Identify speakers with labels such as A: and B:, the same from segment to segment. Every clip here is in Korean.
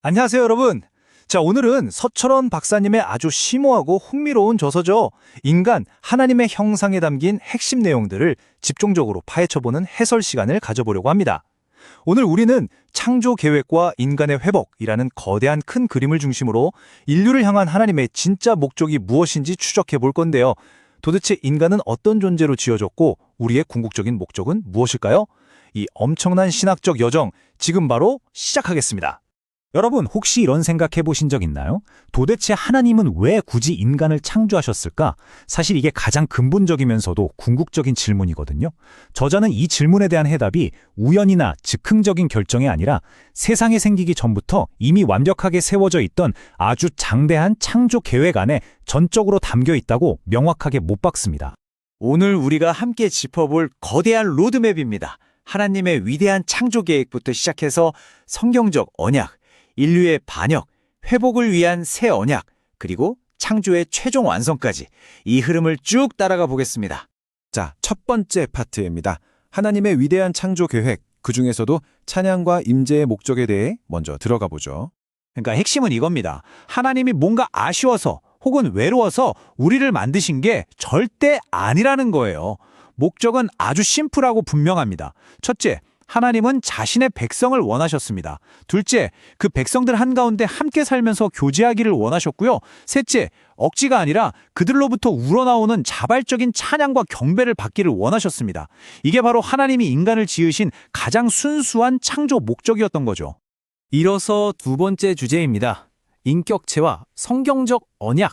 A: 안녕하세요, 여러분. 자, 오늘은 서철원 박사님의 아주 심오하고 흥미로운 저서죠. 인간, 하나님의 형상에 담긴 핵심 내용들을 집중적으로 파헤쳐보는 해설 시간을 가져보려고 합니다. 오늘 우리는 창조 계획과 인간의 회복이라는 거대한 큰 그림을 중심으로 인류를 향한 하나님의 진짜 목적이 무엇인지 추적해 볼 건데요. 도대체 인간은 어떤 존재로 지어졌고 우리의 궁극적인 목적은 무엇일까요? 이 엄청난 신학적 여정, 지금 바로 시작하겠습니다.
B: 여러분, 혹시 이런 생각해 보신 적 있나요? 도대체 하나님은 왜 굳이 인간을 창조하셨을까? 사실 이게 가장 근본적이면서도 궁극적인 질문이거든요. 저자는 이 질문에 대한 해답이 우연이나 즉흥적인 결정이 아니라 세상이 생기기 전부터 이미 완벽하게 세워져 있던 아주 장대한 창조 계획 안에 전적으로 담겨 있다고 명확하게 못 박습니다.
A: 오늘 우리가 함께 짚어볼 거대한 로드맵입니다. 하나님의 위대한 창조 계획부터 시작해서 성경적 언약, 인류의 반역, 회복을 위한 새 언약, 그리고 창조의 최종 완성까지 이 흐름을 쭉 따라가 보겠습니다.
C: 자, 첫 번째 파트입니다. 하나님의 위대한 창조 계획, 그중에서도 찬양과 임재의 목적에 대해 먼저 들어가 보죠.
A: 그러니까 핵심은 이겁니다. 하나님이 뭔가 아쉬워서 혹은 외로워서 우리를 만드신 게 절대 아니라는 거예요. 목적은 아주 심플하고 분명합니다. 첫째, 하나님은 자신의 백성을 원하셨습니다. 둘째, 그 백성들 한가운데 함께 살면서 교제하기를 원하셨고요. 셋째, 억지가 아니라 그들로부터 우러나오는 자발적인 찬양과 경배를 받기를 원하셨습니다. 이게 바로 하나님이 인간을 지으신 가장 순수한 창조 목적이었던 거죠. 이어서 두 번째 주제입니다. 인격체와 성경적 언약.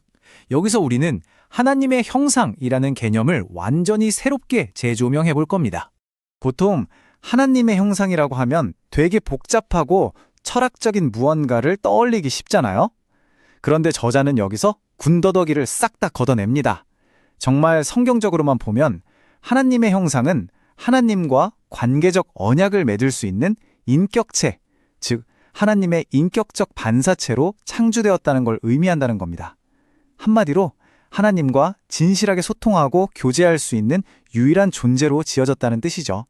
A: 여기서 우리는 하나님의 형상이라는 개념을 완전히 새롭게 재조명해 볼 겁니다. 보통 하나님의 형상이라고 하면 되게 복잡하고 철학적인 무언가를 떠올리기 쉽잖아요. 그런데 저자는 여기서 군더더기를 싹 다 걷어냅니다. 정말 성경적으로만 보면 하나님의 형상은 하나님과 관계적 언약을 맺을 수 있는 인격체, 즉 하나님의 인격적 반사체로 창조되었다는 걸 의미한다는 겁니다. 한마디로 하나님과 진실하게 소통하고 교제할 수 있는 유일한 존재로 지어졌다는 뜻이죠.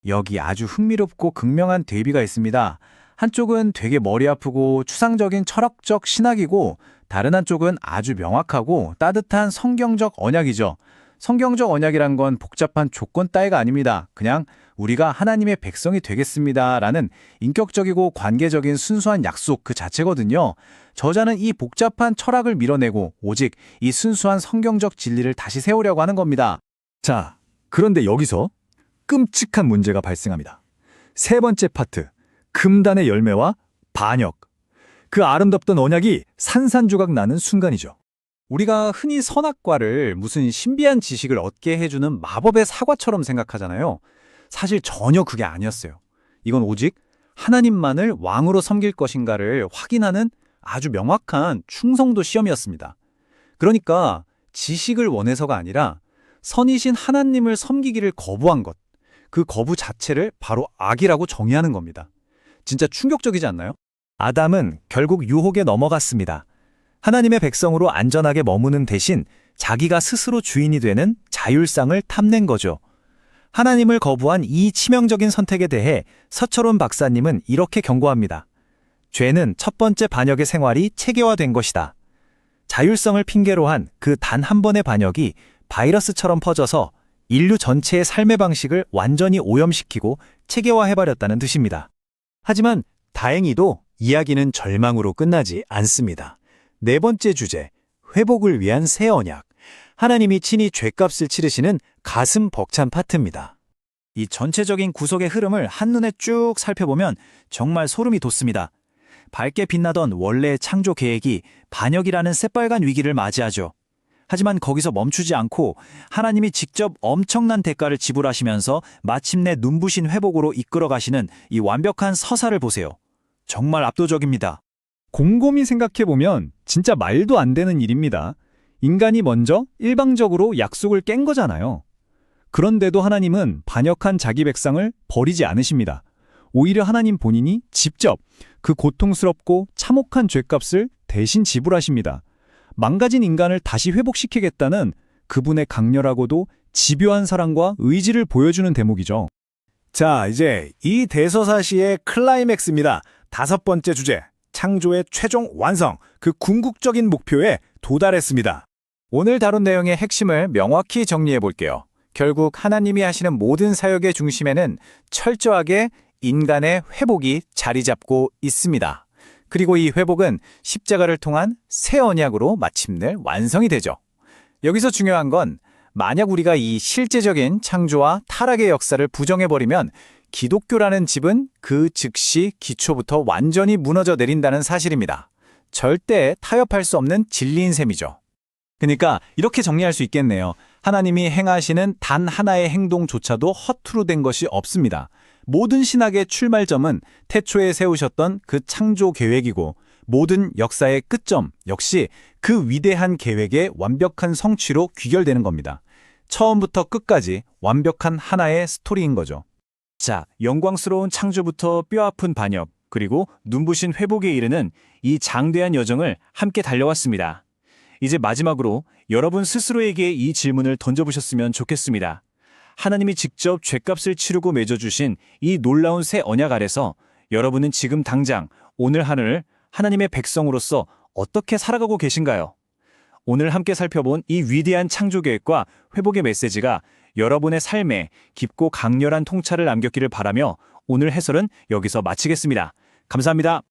A: 여기 아주 흥미롭고 극명한 대비가 있습니다. 한쪽은 되게 머리 아프고 추상적인 철학적 신학이고 다른 한쪽은 아주 명확하고 따뜻한 성경적 언약이죠. 성경적 언약이란 건 복잡한 조건 따위가 아닙니다. 그냥 우리가 하나님의 백성이 되겠습니다라는 인격적이고 관계적인 순수한 약속 그 자체거든요. 저자는 이 복잡한 철학을 밀어내고 오직 이 순수한 성경적 진리를 다시 세우려고 하는 겁니다.
B: 자, 그런데 여기서 끔찍한 문제가 발생합니다. 세 번째 파트, 금단의 열매와 반역. 그 아름답던 언약이 산산조각 나는 순간이죠.
A: 우리가 흔히 선악과를 무슨 신비한 지식을 얻게 해주는 마법의 사과처럼 생각하잖아요. 사실 전혀 그게 아니었어요. 이건 오직 하나님만을 왕으로 섬길 것인가를 확인하는 아주 명확한 충성도 시험이었습니다. 그러니까 지식을 원해서가 아니라 선이신 하나님을 섬기기를 거부한 것, 그 거부 자체를 바로 악이라고 정의하는 겁니다. 진짜 충격적이지 않나요?
B: 아담은 결국 유혹에 넘어갔습니다. 하나님의 백성으로 안전하게 머무는 대신 자기가 스스로 주인이 되는 자율상을 탐낸 거죠. 하나님을 거부한 이 치명적인 선택에 대해 서철원 박사님은 이렇게 경고합니다. 죄는 첫 번째 반역의 생활이 체계화된 것이다. 자율성을 핑계로 한 그 단 한 번의 반역이 바이러스처럼 퍼져서 인류 전체의 삶의 방식을 완전히 오염시키고 체계화해버렸다는 뜻입니다.
C: 하지만 다행히도 이야기는 절망으로 끝나지 않습니다. 네 번째 주제, 회복을 위한 새 언약. 하나님이 친히 죗값을 치르시는 가슴 벅찬 파트입니다.
A: 이 전체적인 구속의 흐름을 한눈에 쭉 살펴보면 정말 소름이 돋습니다. 밝게 빛나던 원래의 창조 계획이 반역이라는 새빨간 위기를 맞이하죠. 하지만 거기서 멈추지 않고 하나님이 직접 엄청난 대가를 지불하시면서 마침내 눈부신 회복으로 이끌어 가시는 이 완벽한 서사를 보세요. 정말 압도적입니다.
B: 곰곰이 생각해보면 진짜 말도 안 되는 일입니다. 인간이 먼저 일방적으로 약속을 깬 거잖아요. 그런데도 하나님은 반역한 자기 백성을 버리지 않으십니다. 오히려 하나님 본인이 직접 그 고통스럽고 참혹한 죗값을 대신 지불하십니다. 망가진 인간을 다시 회복시키겠다는 그분의 강렬하고도 집요한 사랑과 의지를 보여주는 대목이죠.
C: 자, 이제 이 대서사시의 클라이맥스입니다. 다섯 번째 주제,
D: 창조의 최종 완성, 그 궁극적인 목표에 도달했습니다.
B: 오늘 다룬 내용의 핵심을 명확히 정리해 볼게요. 결국 하나님이 하시는 모든 사역의 중심에는 철저하게 인간의 회복이 자리 잡고 있습니다. 그리고 이 회복은 십자가를 통한 새 언약으로 마침내 완성이 되죠. 여기서 중요한 건 만약 우리가 이 실제적인 창조와 타락의 역사를 부정해버리면 기독교라는 집은 그 즉시 기초부터 완전히 무너져 내린다는 사실입니다. 절대 타협할 수 없는 진리인 셈이죠.
A: 그러니까 이렇게 정리할 수 있겠네요. 하나님이 행하시는 단 하나의 행동조차도 허투루 된 것이 없습니다. 모든 신학의 출발점은 태초에 세우셨던 그 창조 계획이고 모든 역사의 끝점 역시 그 위대한 계획의 완벽한 성취로 귀결되는 겁니다. 처음부터 끝까지 완벽한 하나의 스토리인 거죠.
E: 자, 영광스러운 창조부터 뼈아픈 반역, 그리고 눈부신 회복에 이르는 이 장대한 여정을 함께 달려왔습니다. 이제 마지막으로 여러분 스스로에게 이 질문을 던져보셨으면 좋겠습니다. 하나님이 직접 죗값을 치르고 맺어주신 이 놀라운 새 언약 아래서 여러분은 지금 당장 오늘 하늘 하나님의 백성으로서 어떻게 살아가고 계신가요? 오늘 함께 살펴본 이 위대한 창조 계획과 회복의 메시지가 여러분의 삶에 깊고 강렬한 통찰을 남겼기를 바라며 오늘 해설은 여기서 마치겠습니다. 감사합니다.